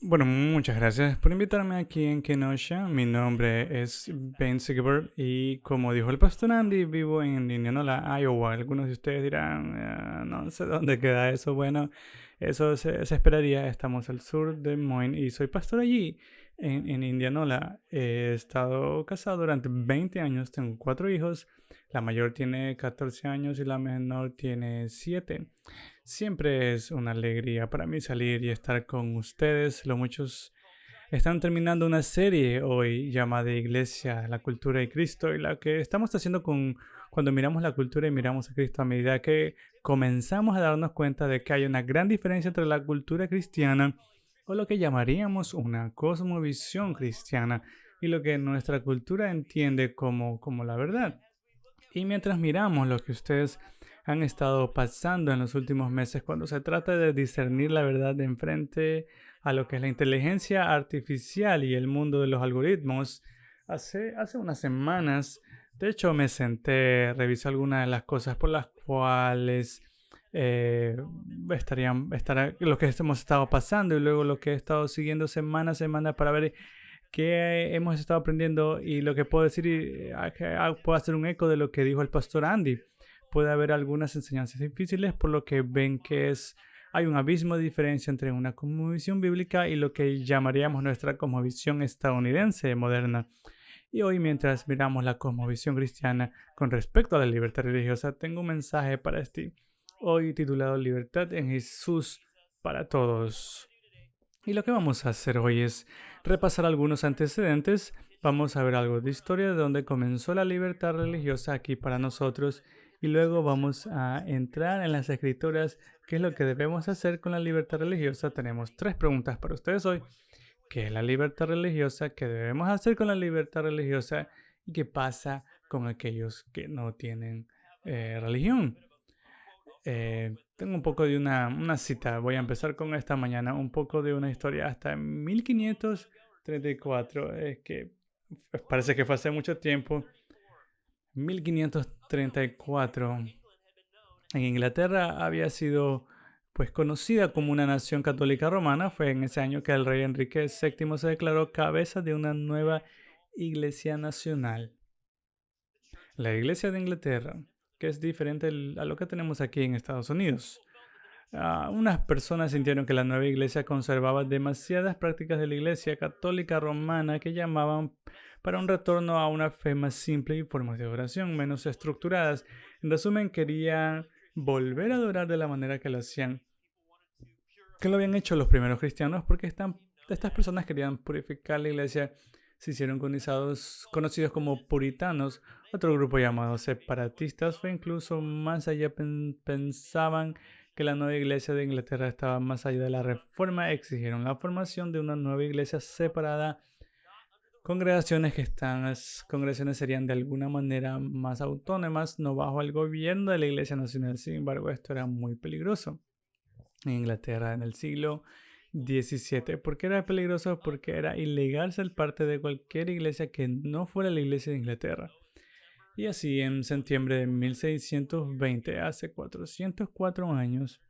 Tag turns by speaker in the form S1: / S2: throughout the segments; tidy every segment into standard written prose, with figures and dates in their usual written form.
S1: Bueno, muchas gracias por invitarme aquí en Kenosha. Mi nombre es Ben Sigebert y como dijo el pastor Andy, vivo en Indianola, Iowa. Algunos de ustedes dirán, no sé dónde queda eso. Bueno, eso se esperaría. Estamos al sur de Des Moines y soy pastor allí en Indianola. He estado casado durante 20 años, tengo 4 hijos. La mayor tiene 14 años y la menor tiene 7. Siempre es una alegría para mí salir y estar con ustedes. Muchos están terminando una serie hoy llamada Iglesia, la cultura y Cristo, y la que estamos haciendo cuando miramos la cultura y miramos a Cristo a medida que comenzamos a darnos cuenta de que hay una gran diferencia entre la cultura cristiana o lo que llamaríamos una cosmovisión cristiana y lo que nuestra cultura entiende como la verdad. Y mientras miramos lo que ustedes han estado pasando en los últimos meses cuando se trata de discernir la verdad de enfrente a lo que es la inteligencia artificial y el mundo de los algoritmos, hace unas semanas, de hecho, me senté, revisé algunas de las cosas por las cuales eh, estará lo que hemos estado pasando y luego lo que he estado siguiendo semana a semana para ver que hemos estado aprendiendo y lo que puedo decir, puedo hacer un eco de lo que dijo el pastor Andy. Puede haber algunas enseñanzas difíciles por lo que ven que hay un abismo de diferencia entre una cosmovisión bíblica y lo que llamaríamos nuestra cosmovisión estadounidense moderna. Y hoy, mientras miramos la cosmovisión cristiana con respecto a la libertad religiosa, tengo un mensaje para ti. Hoy titulado Libertad en Jesús para todos. Y lo que vamos a hacer hoy es repasar algunos antecedentes. Vamos a ver algo de historia de dónde comenzó la libertad religiosa aquí para nosotros. Y luego vamos a entrar en las escrituras, qué es lo que debemos hacer con la libertad religiosa. Tenemos 3 preguntas para ustedes hoy. ¿Qué es la libertad religiosa? ¿Qué debemos hacer con la libertad religiosa? ¿Y qué pasa con aquellos que no tienen religión? Tengo un poco de una cita. Voy a empezar con esta mañana. Un poco de una historia hasta en 1534. Es que parece que fue hace mucho tiempo. 1534. En Inglaterra había sido pues conocida como una nación católica romana. Fue en ese año que el rey Enrique VII se declaró cabeza de una nueva iglesia nacional. La iglesia de Inglaterra, que es diferente a lo que tenemos aquí en Estados Unidos. Unas personas sintieron que la nueva iglesia conservaba demasiadas prácticas de la iglesia católica romana que llamaban para un retorno a una fe más simple y formas de oración menos estructuradas. En resumen, querían volver a adorar de la manera que lo hacían, que lo habían hecho los primeros cristianos, porque estas personas querían purificar la iglesia. Se hicieron conocidos como puritanos. Otro grupo llamado separatistas fue incluso más allá. Pensaban que la nueva iglesia de Inglaterra estaba más allá de la reforma. Exigieron la formación de una nueva iglesia separada. Las congregaciones serían de alguna manera más autónomas, no bajo el gobierno de la Iglesia Nacional. Sin embargo, esto era muy peligroso en Inglaterra en el siglo XVII. ¿Por qué era peligroso? Porque era ilegal ser parte de cualquier iglesia que no fuera la iglesia de Inglaterra. Y así, en septiembre de 1620, hace 404 años,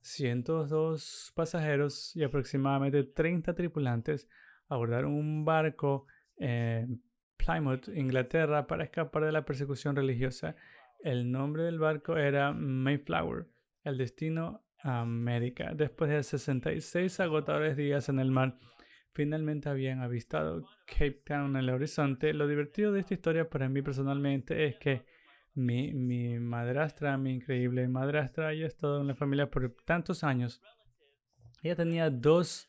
S1: 102 pasajeros y aproximadamente 30 tripulantes abordaron un barco en Plymouth, Inglaterra, para escapar de la persecución religiosa. El nombre del barco era Mayflower. El destino, América. Después de 66 agotadores días en el mar, finalmente habían avistado Cape Town en el horizonte. Lo divertido de esta historia para mí personalmente es que mi madrastra, mi increíble madrastra, ella ha estado en la familia por tantos años. Ella tenía 2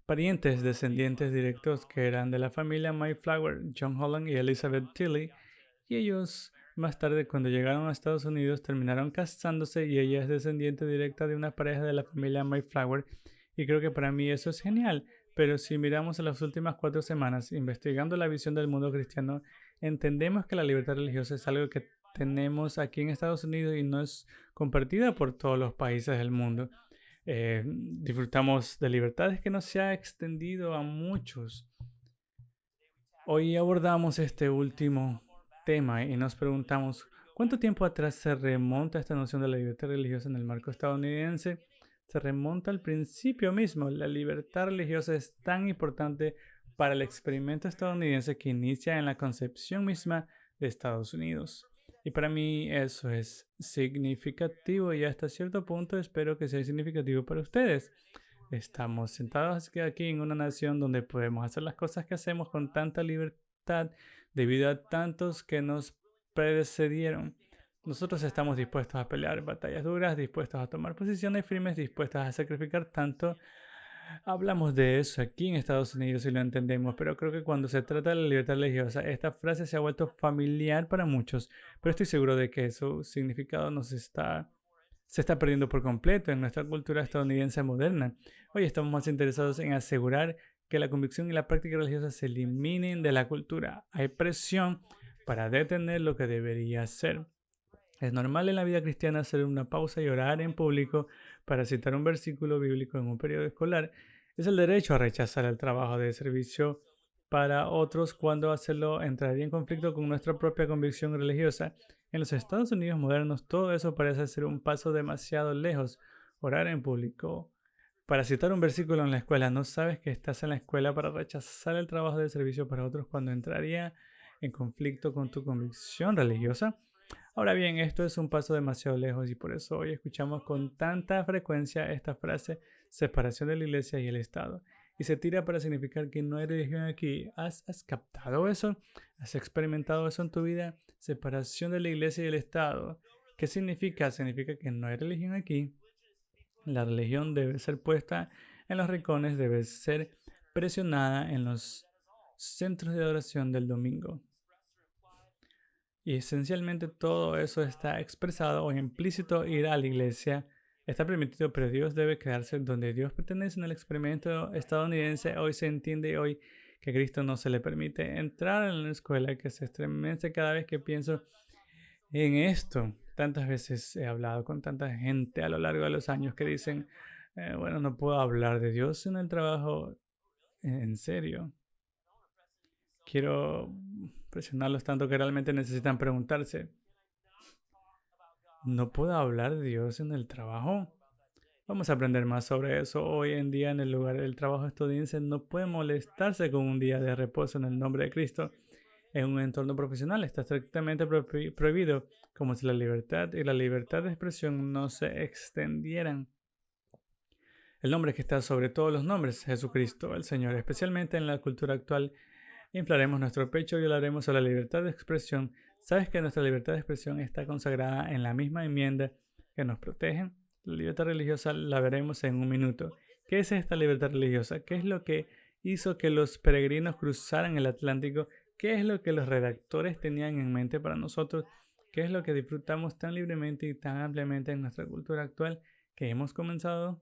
S1: parientes descendientes directos que eran de la familia Mayflower, John Holland y Elizabeth Tilley, y ellos más tarde cuando llegaron a Estados Unidos terminaron casándose y ella es descendiente directa de una pareja de la familia Mayflower y creo que para mí eso es genial. Pero si miramos en las últimas 4 semanas investigando la visión del mundo cristiano, entendemos que la libertad religiosa es algo que tenemos aquí en Estados Unidos y no es compartida por todos los países del mundo. Disfrutamos de libertades que no se ha extendido a muchos. Hoy abordamos este último tema y nos preguntamos, ¿cuánto tiempo atrás se remonta esta noción de la libertad religiosa en el marco estadounidense? se remonta al principio mismo. La libertad religiosa es tan importante para el experimento estadounidense que inicia en la concepción misma de Estados Unidos. Y para mí eso es significativo y hasta cierto punto espero que sea significativo para ustedes. Estamos sentados aquí en una nación donde podemos hacer las cosas que hacemos con tanta libertad debido a tantos que nos precedieron. Nosotros estamos dispuestos a pelear batallas duras, dispuestos a tomar posiciones firmes, dispuestos a sacrificar tanto. Hablamos de eso aquí en Estados Unidos y lo entendemos, pero creo que cuando se trata de la libertad religiosa, esta frase se ha vuelto familiar para muchos, pero estoy seguro de que su significado se está perdiendo por completo en nuestra cultura estadounidense moderna. Hoy estamos más interesados en asegurar que la convicción y la práctica religiosa se eliminen de la cultura. Hay presión para detener lo que debería ser. Es normal en la vida cristiana hacer una pausa y orar en público para citar un versículo bíblico en un periodo escolar. Es el derecho a rechazar el trabajo de servicio para otros cuando hacerlo entraría en conflicto con nuestra propia convicción religiosa. En los Estados Unidos modernos todo eso parece ser un paso demasiado lejos. Orar en público para citar un versículo en la escuela. No sabes que estás en la escuela para rechazar el trabajo de servicio para otros cuando entraría en conflicto con tu convicción religiosa. Ahora bien, esto es un paso demasiado lejos y por eso hoy escuchamos con tanta frecuencia esta frase, separación de la iglesia y el Estado. Y se tira para significar que no hay religión aquí. ¿Has captado eso? ¿Has experimentado eso en tu vida? Separación de la iglesia y el Estado. ¿Qué significa? Significa que no hay religión aquí. La religión debe ser puesta en los rincones, debe ser presionada en los centros de adoración del domingo. Y esencialmente todo eso está expresado o implícito. Ir a la iglesia está permitido, pero Dios debe quedarse donde Dios pertenece. En el experimento estadounidense hoy se entiende hoy que a Cristo no se le permite entrar en la escuela, que se estremece cada vez que pienso en esto. Tantas veces he hablado con tanta gente a lo largo de los años que dicen, bueno, no puedo hablar de Dios en el trabajo. En serio. Quiero presionarlos tanto que realmente necesitan preguntarse, ¿no puedo hablar de Dios en el trabajo? Vamos a aprender más sobre eso. Hoy en día en el lugar del trabajo estadounidense no puede molestarse con un día de reposo en el nombre de Cristo. En un entorno profesional está estrictamente prohibido, como si la libertad y la libertad de expresión no se extendieran. El nombre que está sobre todos los nombres, Jesucristo, el Señor, especialmente en la cultura actual. Inflaremos nuestro pecho y hablaremos sobre la libertad de expresión. ¿Sabes que nuestra libertad de expresión está consagrada en la misma enmienda que nos protege? La libertad religiosa la veremos en un minuto. ¿Qué es esta libertad religiosa? ¿Qué es lo que hizo que los peregrinos cruzaran el Atlántico? ¿Qué es lo que los redactores tenían en mente para nosotros? ¿Qué es lo que disfrutamos tan libremente y tan ampliamente en nuestra cultura actual que hemos comenzamos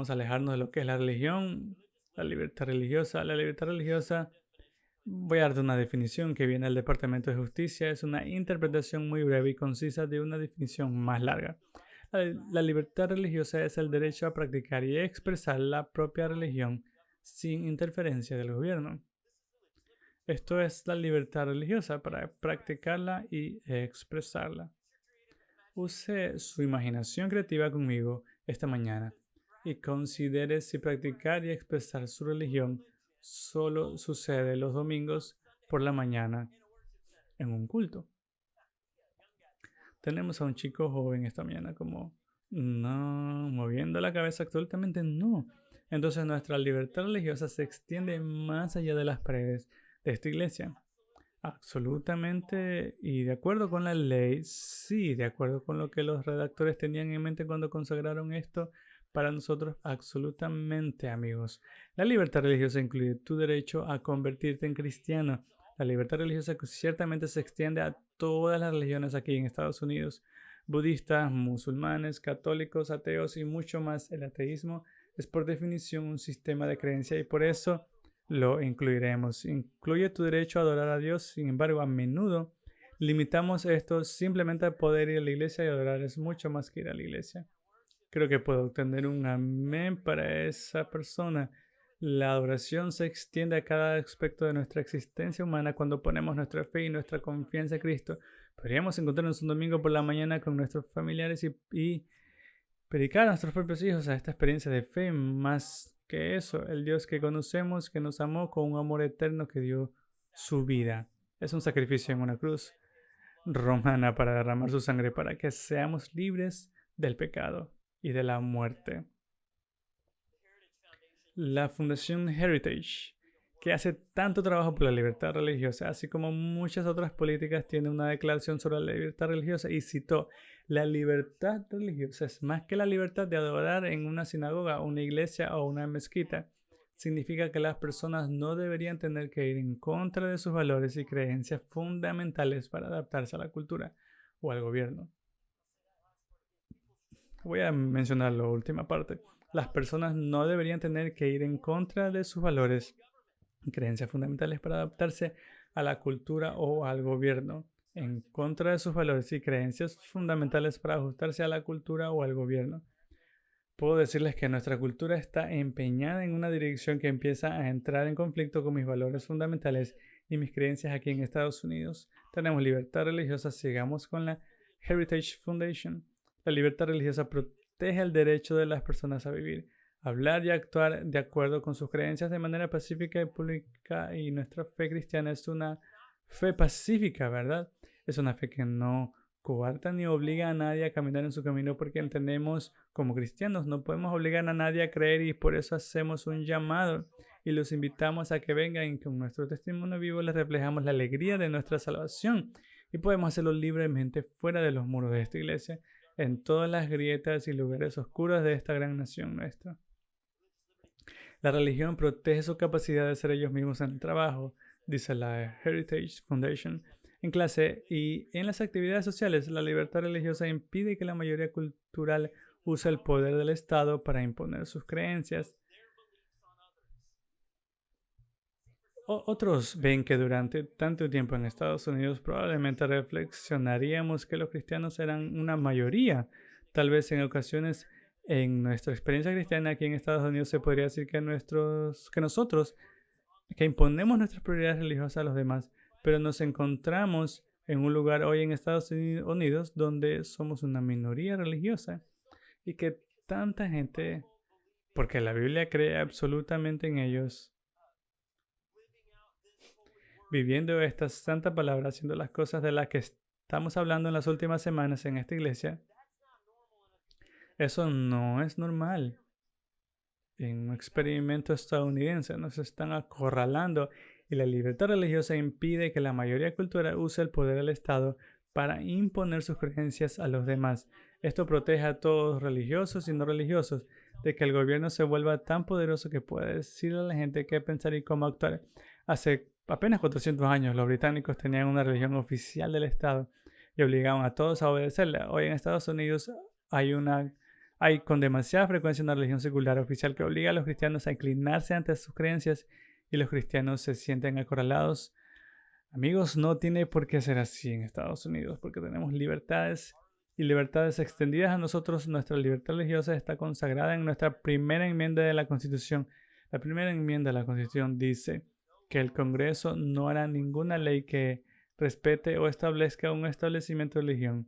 S1: a alejarnos de lo que es la religión? La libertad religiosa. La libertad religiosa, voy a darte una definición que viene del Departamento de Justicia. Es una interpretación muy breve y concisa de una definición más larga. La libertad religiosa es el derecho a practicar y expresar la propia religión sin interferencia del gobierno. Esto es la libertad religiosa, para practicarla y expresarla. Use su imaginación creativa conmigo esta mañana y considere si practicar y expresar su religión solo sucede los domingos por la mañana en un culto. Tenemos a un chico joven esta mañana como, no, moviendo la cabeza absolutamente no. Entonces nuestra libertad religiosa se extiende más allá de las paredes de esta iglesia. Absolutamente, y de acuerdo con la ley, sí, de acuerdo con lo que los redactores tenían en mente cuando consagraron esto para nosotros, absolutamente, amigos. La libertad religiosa incluye tu derecho a convertirte en cristiano. La libertad religiosa ciertamente se extiende a todas las religiones aquí en Estados Unidos. Budistas, musulmanes, católicos, ateos y mucho más. El ateísmo es por definición un sistema de creencia y por eso lo incluiremos. Incluye tu derecho a adorar a Dios. Sin embargo, a menudo limitamos esto simplemente a poder ir a la iglesia y adorar. Es mucho más que ir a la iglesia. Creo que puedo obtener un amén para esa persona. La adoración se extiende a cada aspecto de nuestra existencia humana cuando ponemos nuestra fe y nuestra confianza en Cristo. Podríamos encontrarnos un domingo por la mañana con nuestros familiares y predicar a nuestros propios hijos a esta experiencia de fe. Más que eso, el Dios que conocemos, que nos amó con un amor eterno que dio su vida. Es un sacrificio en una cruz romana para derramar su sangre para que seamos libres del pecado y de la muerte. La Fundación Heritage, que hace tanto trabajo por la libertad religiosa, así como muchas otras políticas, tiene una declaración sobre la libertad religiosa y citó: la libertad religiosa es más que la libertad de adorar en una sinagoga, una iglesia o una mezquita. Significa que las personas no deberían tener que ir en contra de sus valores y creencias fundamentales para adaptarse a la cultura o al gobierno. Voy a mencionar la última parte. Las personas no deberían tener que ir en contra de sus valores y creencias fundamentales para adaptarse a la cultura o al gobierno. En contra de sus valores y creencias fundamentales para ajustarse a la cultura o al gobierno. Puedo decirles que nuestra cultura está empeñada en una dirección que empieza a entrar en conflicto con mis valores fundamentales y mis creencias aquí en Estados Unidos. Tenemos libertad religiosa, sigamos con la Heritage Foundation. La libertad religiosa protege el derecho de las personas a vivir, hablar y actuar de acuerdo con sus creencias de manera pacífica y pública, y nuestra fe cristiana es una fe pacífica, ¿verdad? Es una fe que no coarta ni obliga a nadie a caminar en su camino, porque entendemos como cristianos no podemos obligar a nadie a creer, y por eso hacemos un llamado y los invitamos a que vengan, y con nuestro testimonio vivo les reflejamos la alegría de nuestra salvación, y podemos hacerlo libremente fuera de los muros de esta iglesia, en todas las grietas y lugares oscuros de esta gran nación nuestra. La religión protege su capacidad de ser ellos mismos en el trabajo, dice la Heritage Foundation. En clase y en las actividades sociales, la libertad religiosa impide que la mayoría cultural use el poder del Estado para imponer sus creencias. Otros ven que durante tanto tiempo en Estados Unidos probablemente reflexionaríamos que los cristianos eran una mayoría. Tal vez en ocasiones en nuestra experiencia cristiana aquí en Estados Unidos se podría decir que nosotros imponemos nuestras prioridades religiosas a los demás, pero nos encontramos en un lugar hoy en Estados Unidos donde somos una minoría religiosa, y que tanta gente, porque la Biblia cree absolutamente en ellos, viviendo esta santa palabra, haciendo las cosas de las que estamos hablando en las últimas semanas en esta iglesia. Eso no es normal. En un experimento estadounidense nos están acorralando, y la libertad religiosa impide que la mayoría cultural use el poder del Estado para imponer sus creencias a los demás. Esto protege a todos, religiosos y no religiosos, de que el gobierno se vuelva tan poderoso que pueda decirle a la gente qué pensar y cómo actuar. Hace apenas 400 años los británicos tenían una religión oficial del Estado y obligaban a todos a obedecerla. Hoy en Estados Unidos hay con demasiada frecuencia una religión secular oficial que obliga a los cristianos a inclinarse ante sus creencias, y los cristianos se sienten acorralados. Amigos, no tiene por qué ser así en Estados Unidos, porque tenemos libertades y libertades extendidas a nosotros. Nuestra libertad religiosa está consagrada en nuestra primera enmienda de la Constitución. La primera enmienda de la Constitución dice que el Congreso no hará ninguna ley que respete o establezca un establecimiento de religión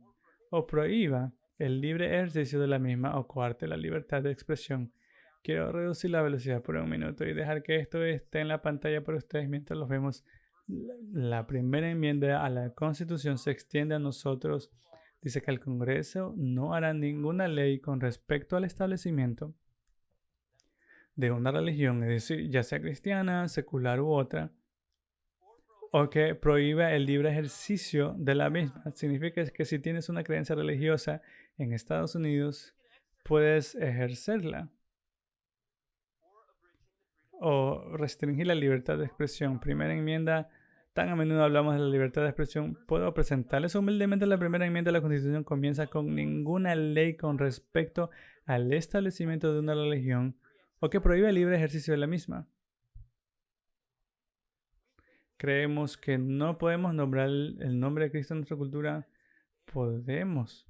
S1: o prohíba el libre ejercicio de la misma o coarte la libertad de expresión. Quiero reducir la velocidad por un minuto y dejar que esto esté en la pantalla para ustedes mientras los vemos. La primera enmienda a la Constitución se extiende a nosotros. Dice que el Congreso no hará ninguna ley con respecto al establecimiento de una religión, es decir, ya sea cristiana, secular u otra, o que prohíba el libre ejercicio de la misma. Significa que si tienes una creencia religiosa en Estados Unidos, puedes ejercerla o restringir la libertad de expresión. Primera enmienda. Tan a menudo hablamos de la libertad de expresión. Puedo presentarles humildemente la primera enmienda de la Constitución. Comienza con ninguna ley con respecto al establecimiento de una religión o que prohíbe el libre ejercicio de la misma. Creemos que no podemos nombrar el nombre de Cristo en nuestra cultura. Podemos.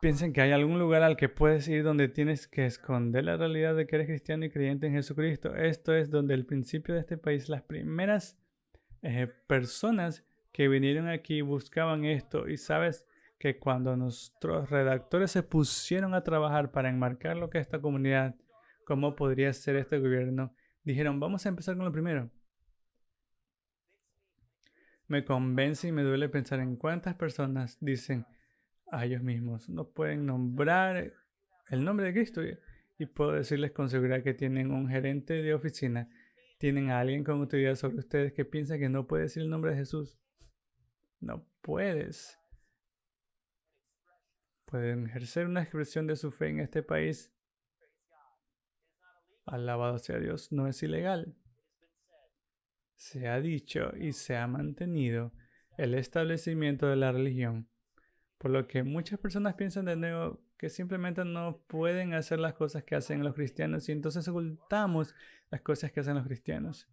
S1: Piensen que hay algún lugar al que puedes ir donde tienes que esconder la realidad de que eres cristiano y creyente en Jesucristo. Esto es donde el principio de este país, las primeras personas que vinieron aquí y buscaban esto. Y sabes que cuando nuestros redactores se pusieron a trabajar para enmarcar lo que es esta comunidad, cómo podría ser este gobierno, dijeron, vamos a empezar con lo primero. Me convence y me duele pensar en cuántas personas dicen a ellos mismos, no pueden nombrar el nombre de Cristo. Y puedo decirles con seguridad que tienen un gerente de oficina, tienen a alguien con autoridad sobre ustedes que piensa que no puede decir el nombre de Jesús. No puedes. Pueden ejercer una expresión de su fe en este país. Alabado sea Dios, no es ilegal. Se ha dicho y se ha mantenido el establecimiento de la religión, por lo que muchas personas piensan de nuevo que simplemente no pueden hacer las cosas que hacen los cristianos y entonces ocultamos las cosas que hacen los cristianos.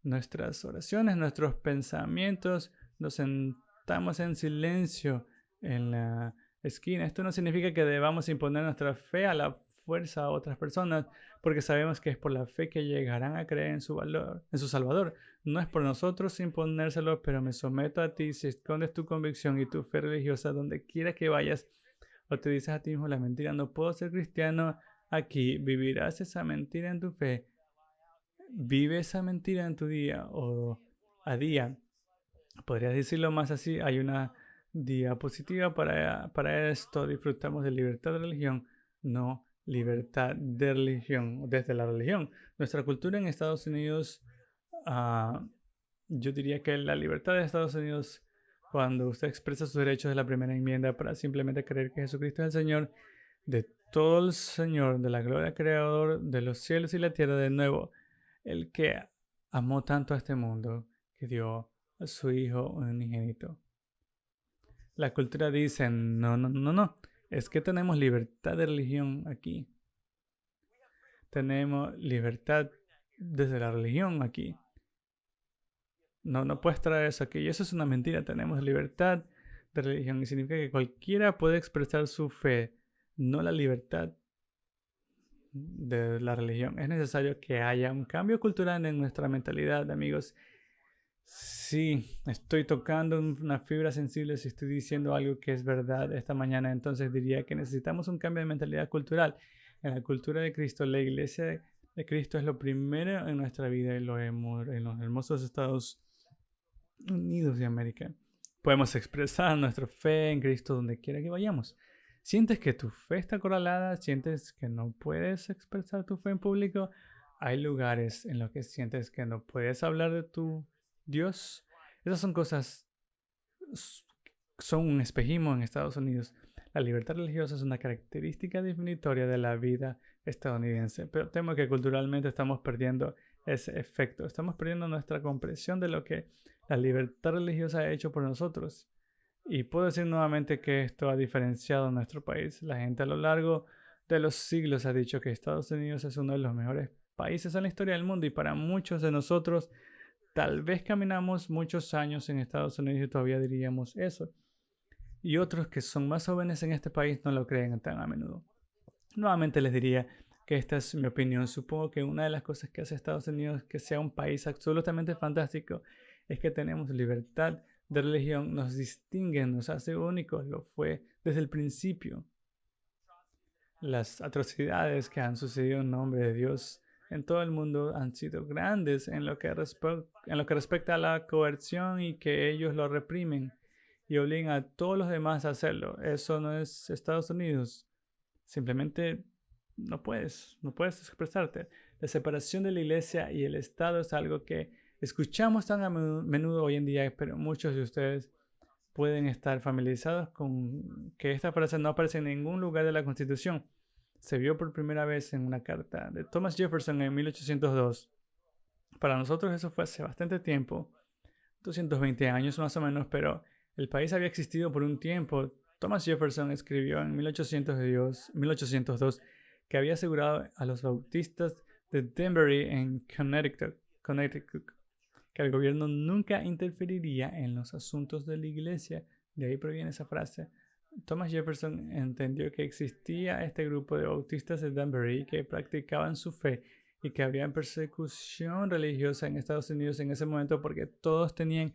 S1: Nuestras oraciones, nuestros pensamientos, nos sentamos en silencio en la esquina. Esto no significa que debamos imponer nuestra fe a la fuerza a otras personas, porque sabemos que es por la fe que llegarán a creer en su valor, en su Salvador. No es por nosotros imponérselo, pero me someto a ti si escondes tu convicción y tu fe religiosa donde quiera que vayas, o te dices a ti mismo la mentira, no puedo ser cristiano aquí, vivirás esa mentira en tu fe. Vive esa mentira en tu día o a día. Podrías decirlo más así. Hay una diapositiva para esto. Disfrutamos de libertad de religión, no libertad de religión, desde la religión. Nuestra cultura en Estados Unidos, yo diría que la libertad de Estados Unidos, cuando usted expresa sus derechos de la primera enmienda para simplemente creer que Jesucristo es el Señor, de todo el Señor, de la gloria creador de los cielos y la tierra, de nuevo, el que amó tanto a este mundo, que dio a su Hijo unigénito. La cultura dice, no, es que tenemos libertad de religión aquí. Tenemos libertad desde la religión aquí. No puedes traer eso aquí. Y eso es una mentira. Tenemos libertad de religión y significa que cualquiera puede expresar su fe, no la libertad de la religión. Es necesario que haya un cambio cultural en nuestra mentalidad, amigos. Sí, estoy tocando una fibra sensible si estoy diciendo algo que es verdad esta mañana, entonces diría que necesitamos un cambio de mentalidad cultural. En la cultura de Cristo, la iglesia de Cristo es lo primero en nuestra vida y lo vemos en los hermosos Estados Unidos de América. Podemos expresar nuestra fe en Cristo donde quiera que vayamos. ¿Sientes que tu fe está acorralada? ¿Sientes que no puedes expresar tu fe en público? Hay lugares en los que sientes que no puedes hablar de tu Dios. Esas son cosas, son un espejismo en Estados Unidos. La libertad religiosa es una característica definitoria de la vida estadounidense, pero temo que culturalmente estamos perdiendo ese efecto. Estamos perdiendo nuestra comprensión de lo que la libertad religiosa ha hecho por nosotros. Y puedo decir nuevamente que esto ha diferenciado a nuestro país. La gente a lo largo de los siglos ha dicho que Estados Unidos es uno de los mejores países en la historia del mundo y para muchos de nosotros tal vez caminamos muchos años en Estados Unidos y todavía diríamos eso. Y otros que son más jóvenes en este país no lo creen tan a menudo. Nuevamente les diría que esta es mi opinión. Supongo que una de las cosas que hace Estados Unidos que sea un país absolutamente fantástico es que tenemos libertad de religión, nos distingue, nos hace únicos, lo fue desde el principio. Las atrocidades que han sucedido en nombre de Dios en todo el mundo han sido grandes en lo que respecta a la coerción y que ellos lo reprimen y obligan a todos los demás a hacerlo. Eso no es Estados Unidos. Simplemente no puedes expresarte. La separación de la iglesia y el Estado es algo que escuchamos tan a menudo hoy en día, pero muchos de ustedes pueden estar familiarizados con que esta frase no aparece en ningún lugar de la Constitución. Se vio por primera vez en una carta de Thomas Jefferson en 1802. Para nosotros eso fue hace bastante tiempo, 220 años más o menos, pero el país había existido por un tiempo. Thomas Jefferson escribió en 1802 que había asegurado a los bautistas de Danbury en Connecticut que el gobierno nunca interferiría en los asuntos de la iglesia. De ahí proviene esa frase. Thomas Jefferson entendió que existía este grupo de bautistas de Danbury que practicaban su fe y que había persecución religiosa en Estados Unidos en ese momento porque todos tenían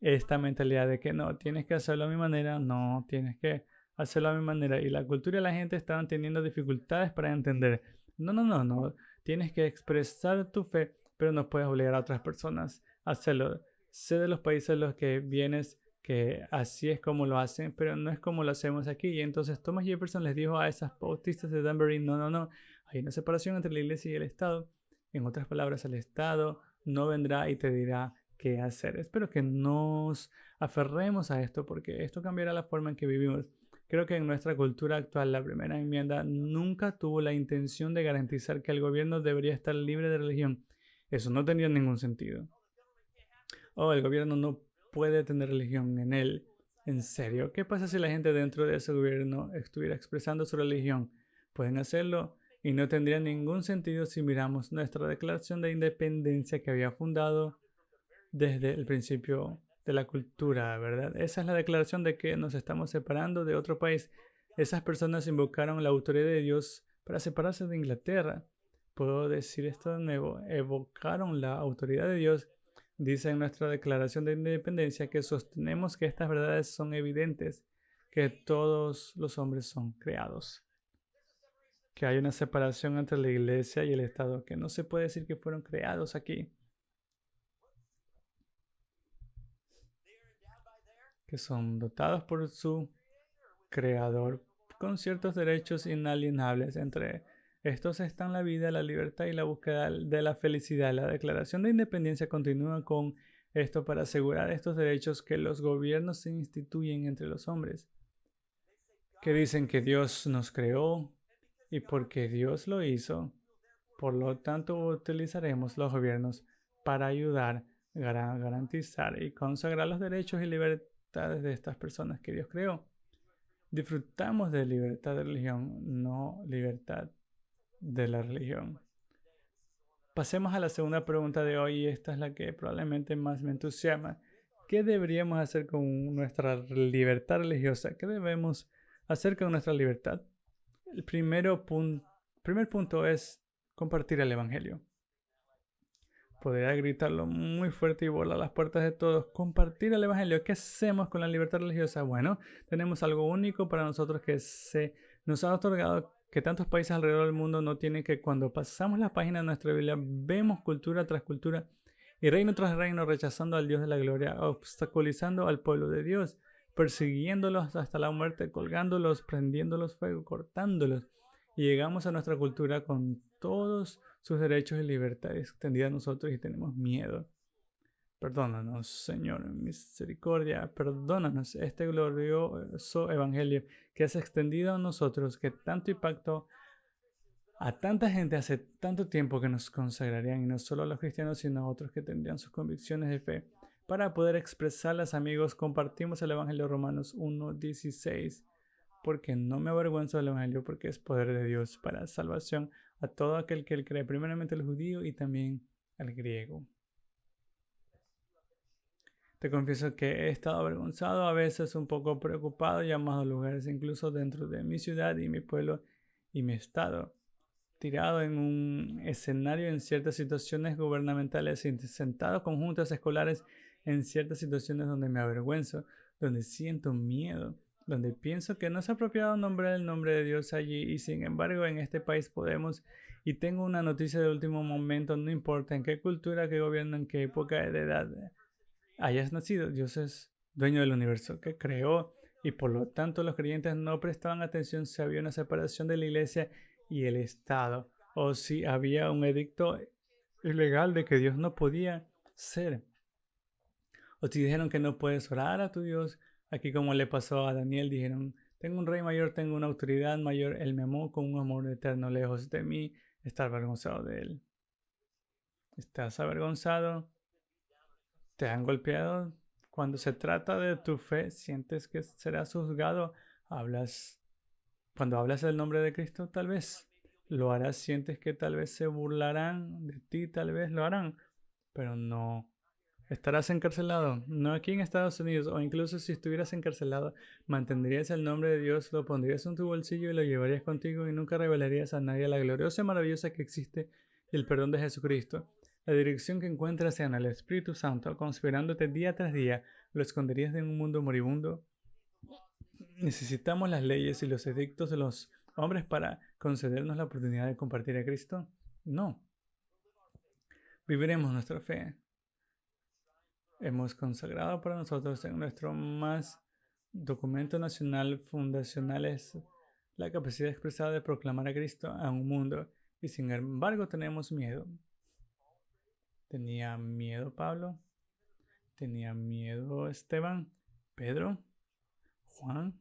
S1: esta mentalidad de que no, tienes que hacerlo a mi manera, no, tienes que hacerlo a mi manera. Y la cultura y la gente estaban teniendo dificultades para entender. No, no, no, no. Tienes que expresar tu fe, pero no puedes obligar a otras personas a hacerlo. Sé de los países en los que vienes que así es como lo hacen, pero no es como lo hacemos aquí. Y entonces Thomas Jefferson les dijo a esas bautistas de Danbury, no, no, no, hay una separación entre la iglesia y el Estado. En otras palabras, el Estado no vendrá y te dirá qué hacer. Espero que nos aferremos a esto porque esto cambiará la forma en que vivimos. Creo que en nuestra cultura actual la primera enmienda nunca tuvo la intención de garantizar que el gobierno debería estar libre de religión. Eso no tenía ningún sentido. Oh, el gobierno no puede tener religión en él. ¿En serio? ¿Qué pasa si la gente dentro de ese gobierno estuviera expresando su religión? Pueden hacerlo y no tendría ningún sentido si miramos nuestra declaración de independencia que había fundado desde el principio de la cultura, ¿verdad? Esa es la declaración de que nos estamos separando de otro país. Esas personas invocaron la autoridad de Dios para separarse de Inglaterra. Puedo decir esto de nuevo, evocaron la autoridad de Dios. Dice en nuestra declaración de independencia que sostenemos que estas verdades son evidentes, que todos los hombres son creados, que hay una separación entre la iglesia y el Estado, que no se puede decir que fueron creados aquí, que son dotados por su creador con ciertos derechos inalienables. Entre estos están la vida, la libertad y la búsqueda de la felicidad. La Declaración de Independencia continúa con esto para asegurar estos derechos que los gobiernos se instituyen entre los hombres, que dicen que Dios nos creó y porque Dios lo hizo, por lo tanto utilizaremos los gobiernos para ayudar, garantizar y consagrar los derechos y libertades de estas personas que Dios creó. Disfrutamos de libertad de religión, no libertad de la religión. Pasemos a la segunda pregunta de hoy y esta es la que probablemente más me entusiasma. ¿Qué deberíamos hacer con nuestra libertad religiosa? ¿Qué debemos hacer con nuestra libertad? El primer punto es compartir el Evangelio. Podría gritarlo muy fuerte y volar las puertas de todos. Compartir el Evangelio. ¿Qué hacemos con la libertad religiosa? Bueno, tenemos algo único para nosotros que se nos ha otorgado, que tantos países alrededor del mundo no tienen, que cuando pasamos la página de nuestra Biblia vemos cultura tras cultura y reino tras reino rechazando al Dios de la gloria, obstaculizando al pueblo de Dios, persiguiéndolos hasta la muerte, colgándolos, prendiéndolos fuego, cortándolos. Y llegamos a nuestra cultura con todos sus derechos y libertades extendidas a nosotros y tenemos miedo. Perdónanos, Señor, en misericordia, perdónanos este glorioso evangelio que has extendido a nosotros, que tanto impacto a tanta gente hace tanto tiempo que nos consagrarían, y no solo a los cristianos, sino a otros que tendrían sus convicciones de fe. Para poder expresarlas, amigos, compartimos el Evangelio de Romanos 1:16. Porque no me avergüenzo del Evangelio, porque es poder de Dios para salvación a todo aquel que cree, primeramente al judío y también al griego. Te confieso que he estado avergonzado, a veces un poco preocupado, llamado a lugares incluso dentro de mi ciudad y mi pueblo y mi estado, tirado en un escenario en ciertas situaciones gubernamentales, sentado con juntas escolares en ciertas situaciones donde me avergüenzo, donde siento miedo, donde pienso que no es apropiado nombrar el nombre de Dios allí, y sin embargo en este país podemos. Y tengo una noticia de último momento, no importa en qué cultura, qué gobierno, en qué época de edad hayas nacido, Dios es dueño del universo que creó, y por lo tanto los creyentes no prestaban atención si había una separación de la iglesia y el Estado, o si había un edicto ilegal de que Dios no podía ser, o si dijeron que no puedes orar a tu Dios. Aquí, como le pasó a Daniel, dijeron: tengo un rey mayor, tengo una autoridad mayor, él me amó con un amor eterno, lejos de mí estar avergonzado de él. ¿Estás avergonzado? ¿Te han golpeado? Cuando se trata de tu fe, sientes que serás juzgado. Cuando hablas del nombre de Cristo, tal vez lo harás. Sientes que tal vez se burlarán de ti, tal vez lo harán, pero no. Estarás encarcelado, no aquí en Estados Unidos, o incluso si estuvieras encarcelado, mantendrías el nombre de Dios, lo pondrías en tu bolsillo y lo llevarías contigo, y nunca revelarías a nadie la gloriosa y maravillosa que existe, y el perdón de Jesucristo. la dirección que encuentras en el Espíritu Santo, conspirándote día tras día, lo esconderías de un mundo moribundo. ¿Necesitamos las leyes y los edictos de los hombres para concedernos la oportunidad de compartir a Cristo? No. Viviremos nuestra fe. Hemos consagrado para nosotros en nuestro más documento nacional fundacional es la capacidad expresada de proclamar a Cristo a un mundo, y sin embargo tenemos miedo. ¿Tenía miedo Pablo? ¿Tenía miedo Esteban? ¿Pedro? ¿Juan?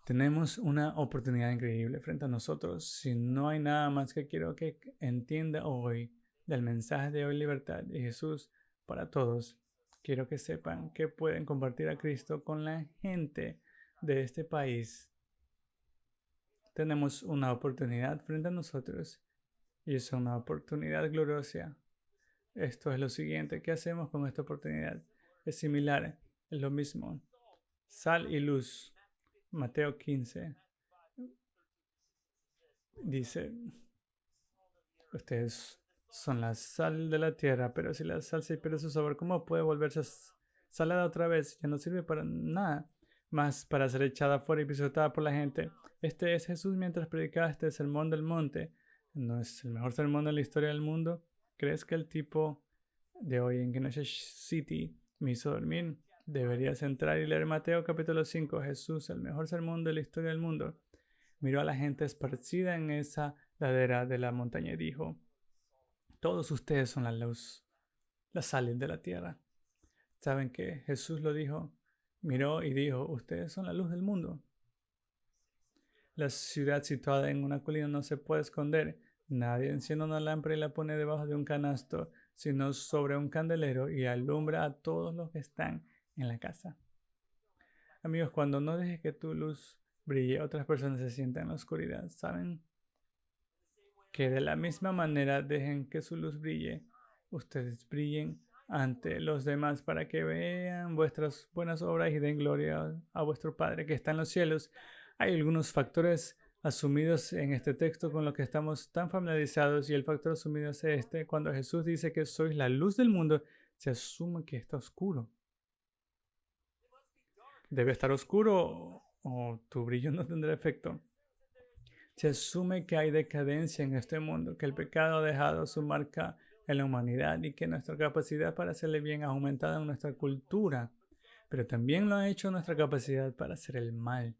S1: Tenemos una oportunidad increíble frente a nosotros. Si no hay nada más que quiero que entienda hoy del mensaje de hoy, libertad de Jesús para todos, quiero que sepan que pueden compartir a Cristo con la gente de este país. Tenemos una oportunidad frente a nosotros y es una oportunidad gloriosa. Esto es lo siguiente. ¿Qué hacemos con esta oportunidad? Es similar, es lo mismo. Sal y luz. Mateo 15 dice, ustedes son la sal de la tierra, pero si la sal se pierde su sabor, ¿cómo puede volverse salada otra vez? Ya no sirve para nada más para ser echada fuera y pisoteada por la gente. Este es Jesús mientras predicaba este sermón del monte. ¿No es el mejor sermón de la historia del mundo? ¿Crees que el tipo de hoy en Kenosha City me hizo dormir? Deberías entrar y leer Mateo capítulo 5. Jesús, el mejor sermón de la historia del mundo, miró a la gente esparcida en esa ladera de la montaña y dijo, todos ustedes son la luz, la sal de la tierra. ¿Saben qué? Jesús lo dijo, miró y dijo, ustedes son la luz del mundo. La ciudad situada en una colina no se puede esconder. Nadie enciende una lámpara y la pone debajo de un canasto, sino sobre un candelero y alumbra a todos los que están en la casa. Amigos, cuando no dejes que tu luz brille, otras personas se sientan en la oscuridad. ¿Saben? Que de la misma manera dejen que su luz brille. Ustedes brillen ante los demás para que vean vuestras buenas obras y den gloria a vuestro Padre que está en los cielos. Hay algunos factores asumidos en este texto con los que estamos tan familiarizados, y el factor asumido es este. Cuando Jesús dice que sois la luz del mundo, se asume que está oscuro. Debe estar oscuro o tu brillo no tendrá efecto. Se asume que hay decadencia en este mundo, que el pecado ha dejado su marca en la humanidad y que nuestra capacidad para hacerle bien ha aumentado en nuestra cultura, pero también lo ha hecho nuestra capacidad para hacer el mal.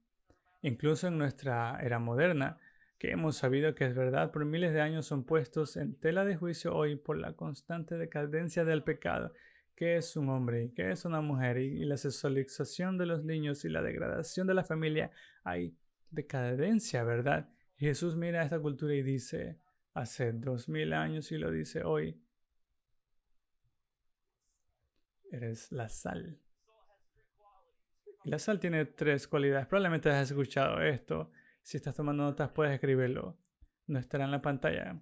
S1: Incluso en nuestra era moderna, que hemos sabido que es verdad por miles de años, son puestos en tela de juicio hoy por la constante decadencia del pecado. ¿Qué es un hombre y qué es una mujer? Y la sexualización de los niños y la degradación de la familia. Hay decadencia, ¿verdad? Y Jesús mira a esta cultura y dice, hace 2000 años, y lo dice hoy, eres la sal. Y la sal tiene 3 cualidades. Probablemente has escuchado esto. Si estás tomando notas, puedes escribirlo. No estará en la pantalla.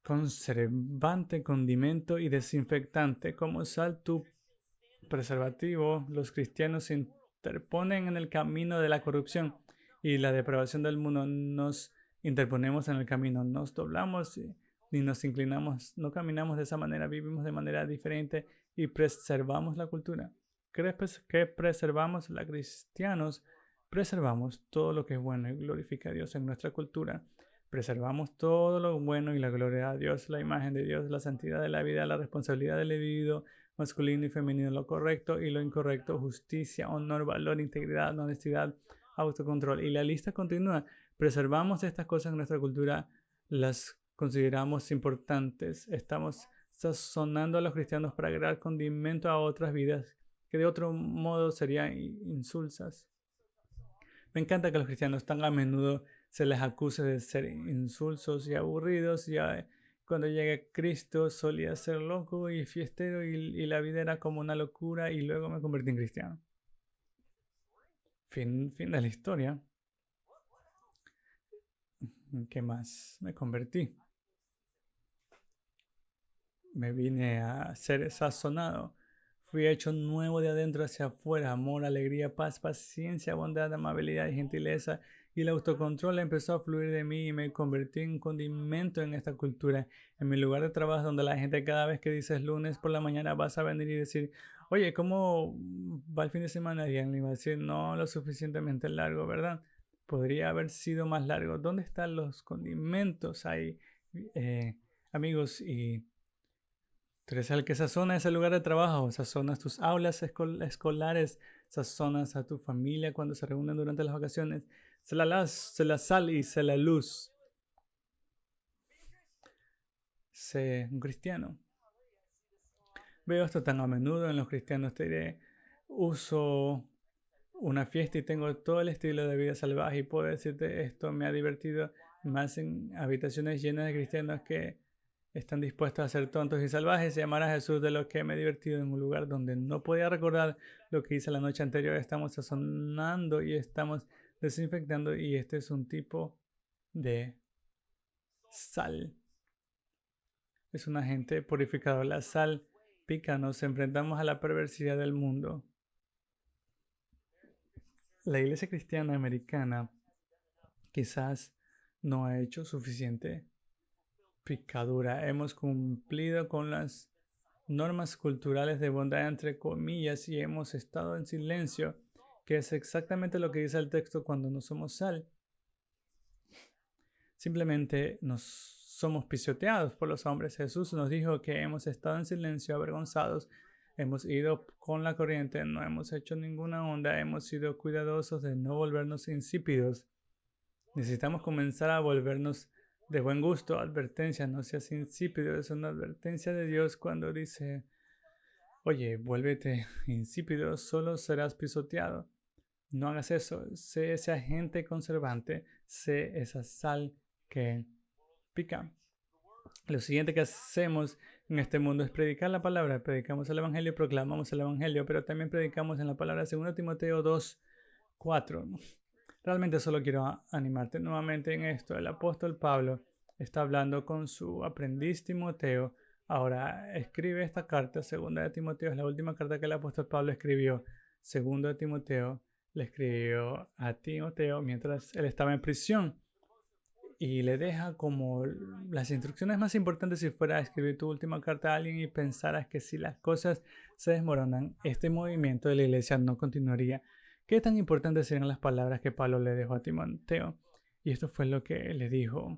S1: Conservante, condimento y desinfectante. Como sal, tu preservativo, los cristianos se interponen en el camino de la corrupción y la depravación del mundo. Nos interponemos en el camino, nos doblamos ni nos inclinamos, no caminamos de esa manera, vivimos de manera diferente y preservamos la cultura. ¿Qué preservamos? Los cristianos preservamos todo lo que es bueno y glorifica a Dios en nuestra cultura. Preservamos todo lo bueno y la gloria a Dios, la imagen de Dios, la santidad de la vida, la responsabilidad del individuo masculino y femenino, lo correcto y lo incorrecto, justicia, honor, valor, integridad, honestidad, autocontrol. Y la lista continúa. Preservamos estas cosas en nuestra cultura, las consideramos importantes. Estamos sazonando a los cristianos para agregar condimento a otras vidas que de otro modo serían insulsas. Me encanta que los cristianos tan a menudo se les acuse de ser insulsos y aburridos. Ya cuando llega Cristo solía ser loco y fiestero y la vida era como una locura, y luego me convertí en cristiano. Fin de la historia. ¿Qué más? Me convertí. Me vine a ser sazonado. Fui hecho nuevo de adentro hacia afuera. Amor, alegría, paz, paciencia, bondad, amabilidad y gentileza y el autocontrol empezó a fluir de mí y me convertí en condimento en esta cultura. En mi lugar de trabajo, donde la gente cada vez que dices lunes por la mañana vas a venir y decir, oye, ¿cómo va el fin de semana? Y alguien va a decir, no lo suficientemente largo, ¿verdad? Podría haber sido más largo. ¿Dónde están los condimentos ahí, amigos? Y tú eres el que sazona ese lugar de trabajo, sazonas tus aulas escolares, sazonas a tu familia cuando se reúnen durante las vacaciones. Sé la sal y sé la luz. Sé un cristiano. Veo esto tan a menudo en los cristianos. Te diré, uso una fiesta y tengo todo el estilo de vida salvaje y puedo decirte esto me ha divertido más en habitaciones llenas de cristianos que están dispuestos a ser tontos y salvajes y amar a Jesús de lo que me he divertido en un lugar donde no podía recordar lo que hice la noche anterior. Estamos sazonando y estamos desinfectando y este es un tipo de sal. Es un agente purificador. La sal pica, nos enfrentamos a la perversidad del mundo. La iglesia cristiana americana quizás no ha hecho suficiente picadura. Hemos cumplido con las normas culturales de bondad entre comillas y hemos estado en silencio, que es exactamente lo que dice el texto cuando no somos sal. Simplemente nos somos pisoteados por los hombres. Jesús nos dijo que hemos estado en silencio, avergonzados. Hemos ido con la corriente, no hemos hecho ninguna onda, hemos sido cuidadosos de no volvernos insípidos. Necesitamos comenzar a volvernos de buen gusto. Advertencia, no seas insípido. Es una advertencia de Dios cuando dice, oye, vuélvete insípido, solo serás pisoteado. No hagas eso. Sé ese agente conservante, sé esa sal que pica. Lo siguiente que hacemos en este mundo es predicar la palabra. Predicamos el Evangelio, proclamamos el Evangelio, pero también predicamos en la palabra. 2 Timoteo 2:4. Realmente solo quiero animarte nuevamente en esto. El apóstol Pablo está hablando con su aprendiz Timoteo. Ahora escribe esta carta, 2 Timoteo, es la última carta que el apóstol Pablo escribió. 2 Timoteo le escribió a Timoteo mientras él estaba en prisión. Y le deja como las instrucciones más importantes si fuera a escribir tu última carta a alguien y pensaras que si las cosas se desmoronan, este movimiento de la iglesia no continuaría. ¿Qué tan importantes serían las palabras que Pablo le dejó a Timoteo? Y esto fue lo que le dijo,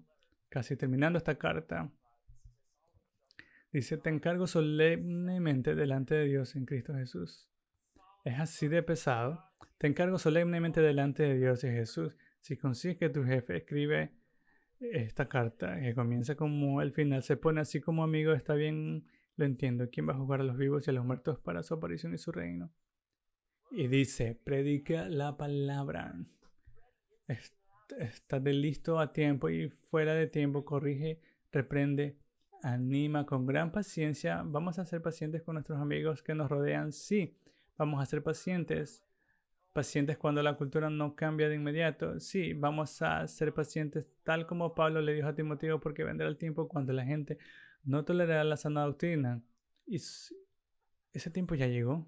S1: casi terminando esta carta. Dice, te encargo solemnemente delante de Dios en Cristo Jesús. Es así de pesado. Te encargo solemnemente delante de Dios y Jesús. Si consigues que tu jefe escribe esta carta, que comienza como el final, se pone así como amigo, está bien, lo entiendo. ¿Quién va a juzgar a los vivos y a los muertos para su aparición y su reino? Y dice, predica la palabra. Estate listo a tiempo y fuera de tiempo, corrige, reprende, anima con gran paciencia. Vamos a ser pacientes con nuestros amigos que nos rodean. Sí, vamos a ser pacientes. Pacientes cuando la cultura no cambia de inmediato. Sí, vamos a ser pacientes tal como Pablo le dijo a Timoteo, porque vendrá el tiempo cuando la gente no tolerará la sana doctrina. Y ese tiempo ya llegó.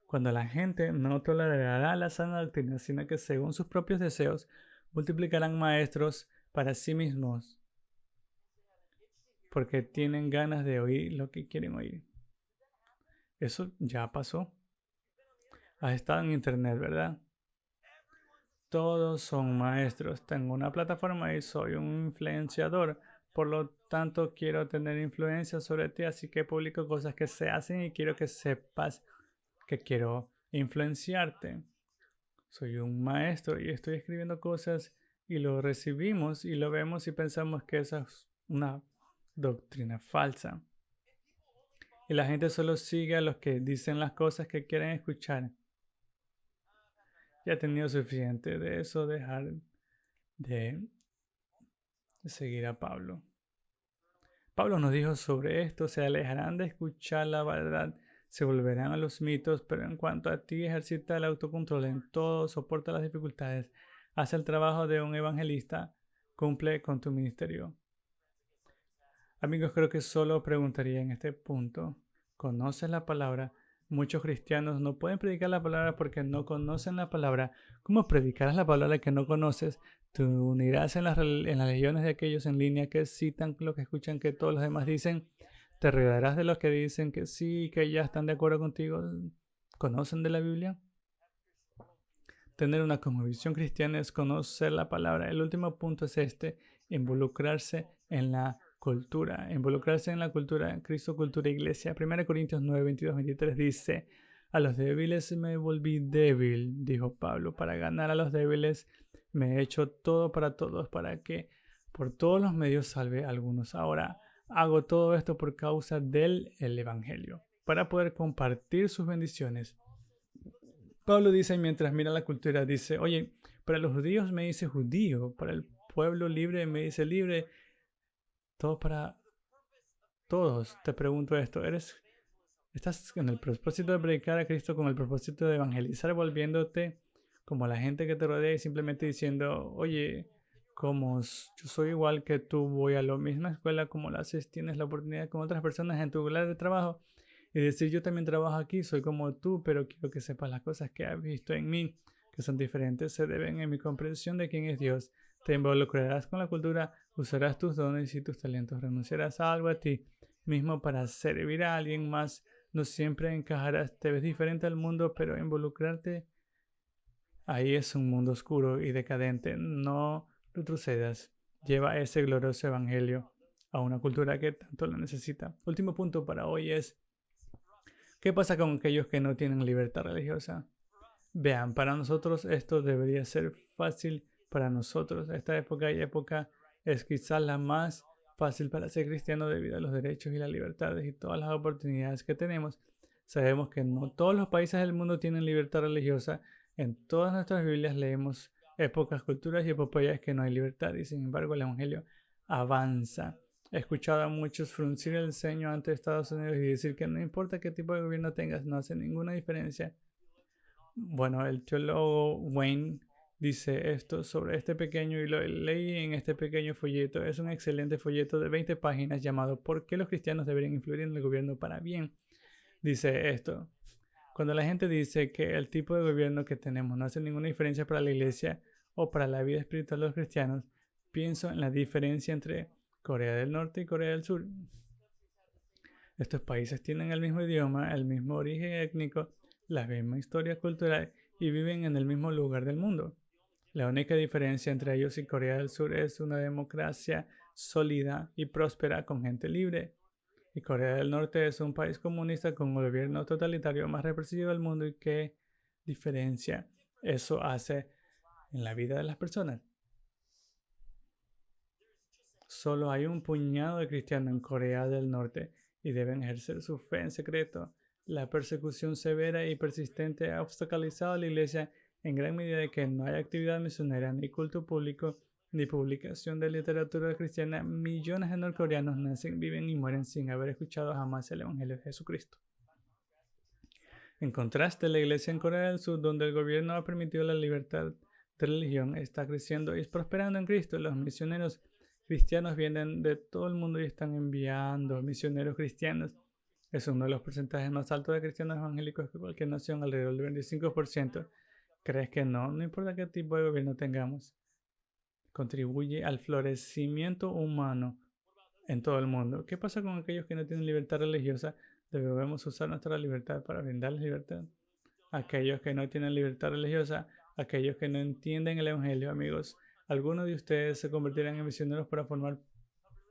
S1: Cuando la gente no tolerará la sana doctrina, sino que según sus propios deseos multiplicarán maestros para sí mismos, porque tienen ganas de oír lo que quieren oír. Eso ya pasó. Has estado en internet, ¿verdad? Todos son maestros. Tengo una plataforma y soy un influenciador. Por lo tanto, quiero tener influencia sobre ti, así que publico cosas que se hacen y quiero que sepas que quiero influenciarte. Soy un maestro y estoy escribiendo cosas y lo recibimos y lo vemos y pensamos que esa es una doctrina falsa. Y la gente solo sigue a los que dicen las cosas que quieren escuchar. Ya he tenido suficiente de eso, dejar de seguir a Pablo. Pablo nos dijo sobre esto, se alejarán de escuchar la verdad, se volverán a los mitos, pero en cuanto a ti, ejercita el autocontrol en todo, soporta las dificultades, haz el trabajo de un evangelista, cumple con tu ministerio. Amigos, creo que solo preguntaría en este punto, ¿conoces la palabra? Muchos cristianos no pueden predicar la palabra porque no conocen la palabra. ¿Cómo predicarás la palabra que no conoces? Te unirás en las legiones de aquellos en línea que citan lo que escuchan que todos los demás dicen. Te rodearás de los que dicen que sí, que ya están de acuerdo contigo. ¿Conocen de la Biblia? Tener una cosmovisión cristiana es conocer la palabra. El último punto es involucrarse en la cultura. Involucrarse en la cultura, Cristo, cultura, iglesia. 1 Corintios 9, 22, 23 dice, a los débiles me volví débil, dijo Pablo, para ganar a los débiles me he hecho todo para todos, para que por todos los medios salve a algunos. Ahora hago todo esto por causa del Evangelio, para poder compartir sus bendiciones. Pablo dice, mientras mira la cultura, dice, oye, para los judíos me dice judío, para el pueblo libre me dice libre, todo para todos. Te pregunto esto, ¿estás en el propósito de predicar a Cristo con el propósito de evangelizar, volviéndote como la gente que te rodea y simplemente diciendo, oye, como yo soy igual que tú, voy a la misma escuela como la haces, tienes la oportunidad con otras personas en tu lugar de trabajo? Y decir, yo también trabajo aquí, soy como tú, pero quiero que sepas las cosas que has visto en mí, que son diferentes, se deben en mi comprensión de quién es Dios. Te involucrarás con la cultura, usarás tus dones y tus talentos, renunciarás a algo a ti mismo para servir a alguien más. No siempre encajarás, te ves diferente al mundo, pero involucrarte ahí es un mundo oscuro y decadente. No retrocedas. Lleva ese glorioso evangelio a una cultura que tanto lo necesita. Último punto para hoy es, ¿qué pasa con aquellos que no tienen libertad religiosa? Vean, para nosotros esto debería ser fácil para nosotros. Esta época es quizás la más fácil para ser cristiano debido a los derechos y las libertades y todas las oportunidades que tenemos. Sabemos que no todos los países del mundo tienen libertad religiosa. En todas nuestras Biblias leemos épocas, culturas y epopeyas que no hay libertad y sin embargo el Evangelio avanza. He escuchado a muchos fruncir el ceño ante Estados Unidos y decir que no importa qué tipo de gobierno tengas, no hace ninguna diferencia. Bueno, el teólogo Wayne dice esto sobre este pequeño, y lo leí en este pequeño folleto. Es un excelente folleto de 20 páginas llamado ¿Por qué los cristianos deberían influir en el gobierno para bien? Dice esto. Cuando la gente dice que el tipo de gobierno que tenemos no hace ninguna diferencia para la iglesia o para la vida espiritual de los cristianos, pienso en la diferencia entre Corea del Norte y Corea del Sur. Estos países tienen el mismo idioma, el mismo origen étnico, la misma historia cultural y viven en el mismo lugar del mundo. La única diferencia entre ellos y Corea del Sur es una democracia sólida y próspera con gente libre. Y Corea del Norte es un país comunista con un gobierno totalitario más represivo del mundo. ¿Y qué diferencia eso hace en la vida de las personas? Solo hay un puñado de cristianos en Corea del Norte y deben ejercer su fe en secreto. La persecución severa y persistente ha obstaculizado a la iglesia en gran medida de que no hay actividad misionera, ni culto público, ni publicación de literatura cristiana. Millones de norcoreanos nacen, viven y mueren sin haber escuchado jamás el Evangelio de Jesucristo. En contraste, la iglesia en Corea del Sur, donde el gobierno ha permitido la libertad de religión, está creciendo y prosperando en Cristo. Los misioneros cristianos vienen de todo el mundo y están enviando misioneros cristianos. Es uno de los porcentajes más altos de cristianos evangélicos que cualquier nación, alrededor del 25%. ¿Crees que no? No importa qué tipo de gobierno tengamos. Contribuye al florecimiento humano en todo el mundo. ¿Qué pasa con aquellos que no tienen libertad religiosa? Debemos usar nuestra libertad para brindarles libertad. Aquellos que no tienen libertad religiosa, aquellos que no entienden el Evangelio, amigos. Algunos de ustedes se convertirán en misioneros para formar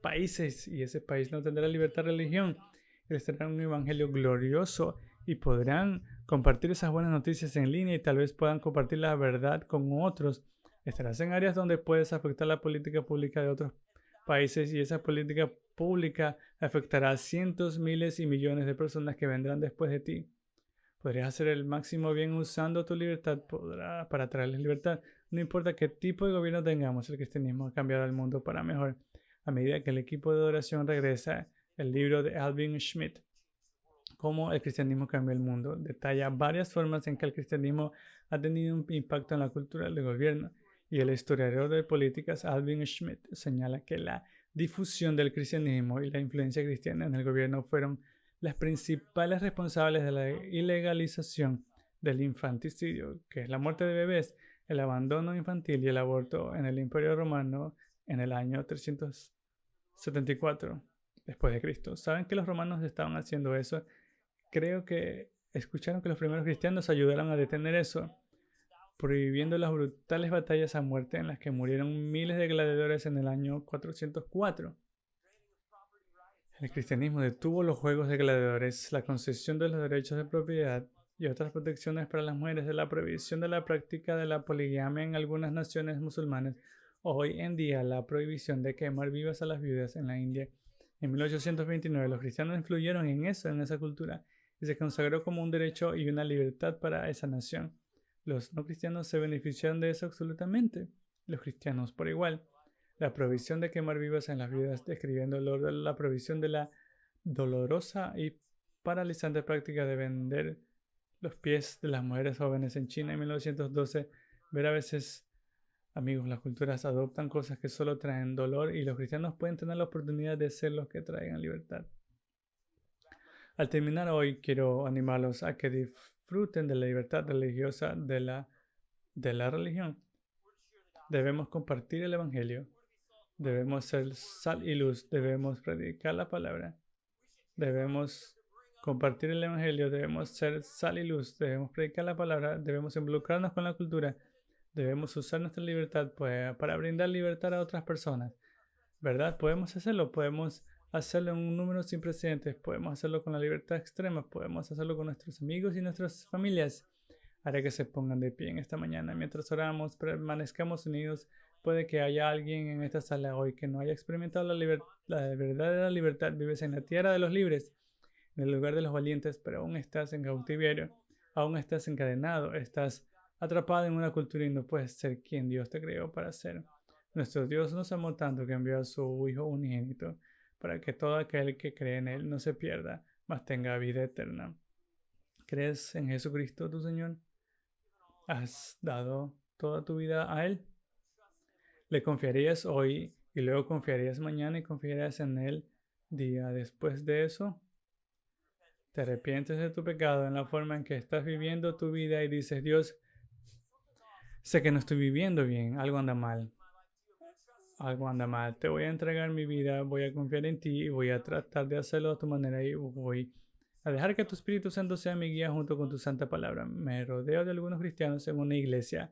S1: países y ese país no tendrá libertad de religión. Les tendrán un evangelio glorioso y podrán compartir esas buenas noticias en línea y tal vez puedan compartir la verdad con otros. Estarás en áreas donde puedes afectar la política pública de otros países y esa política pública afectará a cientos, miles y millones de personas que vendrán después de ti. Podrías hacer el máximo bien usando tu libertad para traerles libertad. No importa qué tipo de gobierno tengamos, el cristianismo ha cambiado el mundo para mejor. A medida que el equipo de adoración regresa, el libro de Alvin Schmidt, Cómo el cristianismo cambió el mundo, detalla varias formas en que el cristianismo ha tenido un impacto en la cultura del gobierno. Y el historiador de políticas Alvin Schmidt señala que la difusión del cristianismo y la influencia cristiana en el gobierno fueron las principales responsables de la ilegalización del infanticidio, que es la muerte de bebés, el abandono infantil y el aborto en el Imperio Romano en el año 374 después de Cristo. ¿Saben que los romanos estaban haciendo eso? Creo que escucharon que los primeros cristianos ayudaron a detener eso, prohibiendo las brutales batallas a muerte en las que murieron miles de gladiadores en el año 404. El cristianismo detuvo los juegos de gladiadores, la concesión de los derechos de propiedad y otras protecciones para las mujeres, de la prohibición de la práctica de la poligamia en algunas naciones musulmanas. Hoy en día, la prohibición de quemar vivas a las viudas en la India. En 1829, los cristianos influyeron en esa cultura, y se consagró como un derecho y una libertad para esa nación. Los no cristianos se beneficiaron de eso absolutamente, los cristianos por igual. La prohibición de quemar vivas en las viudas, describiendo la prohibición de la dolorosa y paralizante práctica de vender los pies de las mujeres jóvenes en China en 1912. Ver a veces, amigos, las culturas adoptan cosas que solo traen dolor y los cristianos pueden tener la oportunidad de ser los que traigan libertad. Al terminar hoy, quiero animarlos a que disfruten de la libertad religiosa de la religión. Debemos compartir el Evangelio. Debemos ser sal y luz. Debemos predicar la palabra. Debemos compartir el Evangelio. Debemos ser sal y luz. Debemos predicar la palabra. Debemos involucrarnos con la cultura. Debemos usar nuestra libertad para brindar libertad a otras personas. ¿Verdad? Podemos hacerlo. Podemos hacerlo en un número sin precedentes. Podemos hacerlo con la libertad extrema. Podemos hacerlo con nuestros amigos y nuestras familias. Haré que se pongan de pie en esta mañana. Mientras oramos, permanezcamos unidos. Puede que haya alguien en esta sala hoy que no haya experimentado la verdadera libertad. Vives en la tierra de los libres, en el lugar de los valientes, pero aún estás en cautiverio. Aún estás encadenado. Estás atrapado en una cultura y no puedes ser quien Dios te creó para ser. Nuestro Dios nos amó tanto que envió a su Hijo unigénito para que todo aquel que cree en Él no se pierda, mas tenga vida eterna. ¿Crees en Jesucristo, tu Señor? ¿Has dado toda tu vida a Él? ¿Le confiarías hoy y luego confiarías mañana y confiarías en Él día después de eso? ¿Te arrepientes de tu pecado en la forma en que estás viviendo tu vida y dices, Dios, sé que no estoy viviendo bien, algo anda mal? Algo anda mal. Te voy a entregar mi vida, voy a confiar en ti y voy a tratar de hacerlo a tu manera y voy a dejar que tu Espíritu Santo sea mi guía junto con tu santa palabra. Me rodeo de algunos cristianos en una iglesia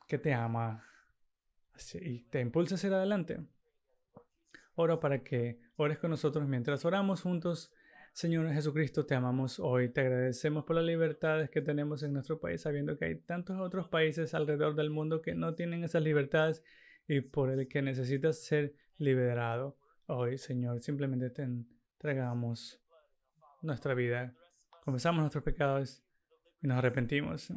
S1: que te ama y te impulsa a hacia adelante. Oro para que ores con nosotros mientras oramos juntos. Señor Jesucristo, te amamos hoy. Te agradecemos por las libertades que tenemos en nuestro país, sabiendo que hay tantos otros países alrededor del mundo que no tienen esas libertades y por el que necesitas ser liberado. Hoy, Señor, simplemente te entregamos nuestra vida. Confesamos nuestros pecados y nos arrepentimos.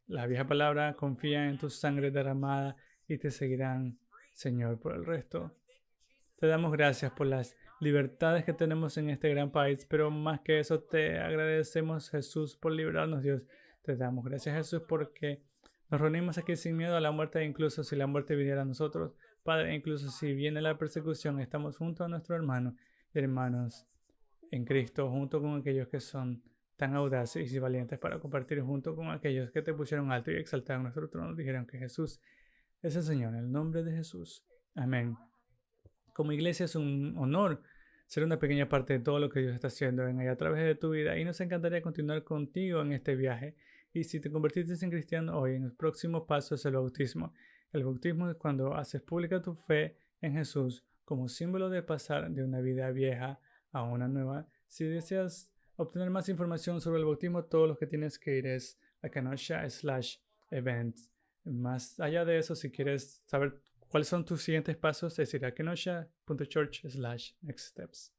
S1: La vieja palabra confía en tu sangre derramada y te seguirán, Señor, por el resto. Te damos gracias por las libertades que tenemos en este gran país, pero más que eso te agradecemos, Jesús, por librarnos, Dios. Te damos gracias, Jesús, porque nos reunimos aquí sin miedo a la muerte, incluso si la muerte viniera a nosotros. Padre, incluso si viene la persecución, estamos junto a nuestro hermano y hermanos en Cristo, junto con aquellos que son tan audaces y valientes para compartir, junto con aquellos que te pusieron alto y exaltaron nuestro trono. Dijeron que Jesús es el Señor, en el nombre de Jesús. Amén. Como iglesia es un honor ser una pequeña parte de todo lo que Dios está haciendo en ella a través de tu vida y nos encantaría continuar contigo en este viaje. Y si te convertiste en cristiano hoy, en el próximo paso es el bautismo. El bautismo es cuando haces pública tu fe en Jesús como símbolo de pasar de una vida vieja a una nueva. Si deseas obtener más información sobre el bautismo, todo lo que tienes que ir es a kenosha/events. Más allá de eso, si quieres saber ¿cuáles son tus siguientes pasos? Es ir a kenosha.church/nextsteps.